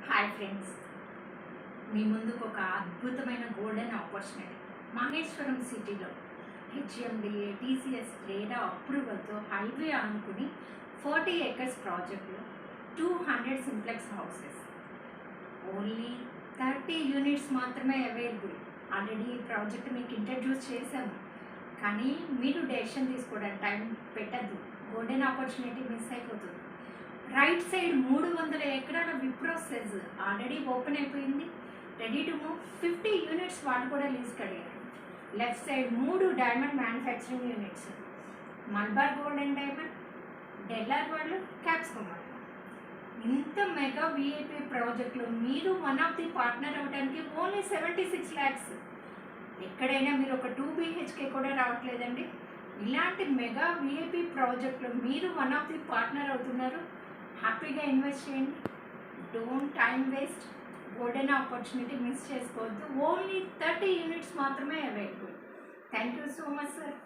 Hi friends, మీ ముందుకు ఒక అద్భుతమైన గోల్డెన్ ఆపర్చునిటీ. మహేశ్వరం సిటీలో హెచ్ఎండిఏ టీసీఎస్ లేదా అప్రూవల్తో హైవే అనుకుని 40 acres ప్రాజెక్టులో 200 సింప్లెక్స్ హౌసెస్, ఓన్లీ 30 యూనిట్స్ మాత్రమే అవైలబుల్. ఆల్రెడీ ఈ ప్రాజెక్ట్ మీకు ఇంట్రడ్యూస్ చేశాము, కానీ మీరు డెసిషన్ తీసుకోవడానికి టైం పెట్టద్దు. గోల్డెన్ ఆపర్చునిటీ మిస్ అయిపోతుంది. రైట్ సైడ్ 300 ఎకరాల విప్రోసెస్ ఆల్రెడీ ఓపెన్ అయిపోయింది, రెడీ టు మూవ్. 50 యూనిట్స్ వాళ్ళు కూడా లీజ్కి అడిగారు. Left side 3 diamond manufacturing units, Malabar gold and diamond, డెల్లార్ వాళ్ళు, క్యాప్స్కమ్ వాళ్ళు. ఇంత మెగా విఐపి ప్రాజెక్టులో మీరు వన్ ఆఫ్ ది పార్ట్నర్ అవ్వడానికి ఓన్లీ 76 lakhs. ఎక్కడైనా మీరు ఒక 2 BHK కూడా రావట్లేదండి. ఇలాంటి మెగా విఐపి ప్రాజెక్టులో మీరు వన్ ఆఫ్ ది పార్ట్నర్ అవుతున్నారు. హ్యాపీగా ఇన్వెస్ట్ చేయండి. Don't time waste. Golden opportunity miss చేసుకోవద్దు. ఓన్లీ 30 యూనిట్స్ మాత్రమే available. Thank you so much sir.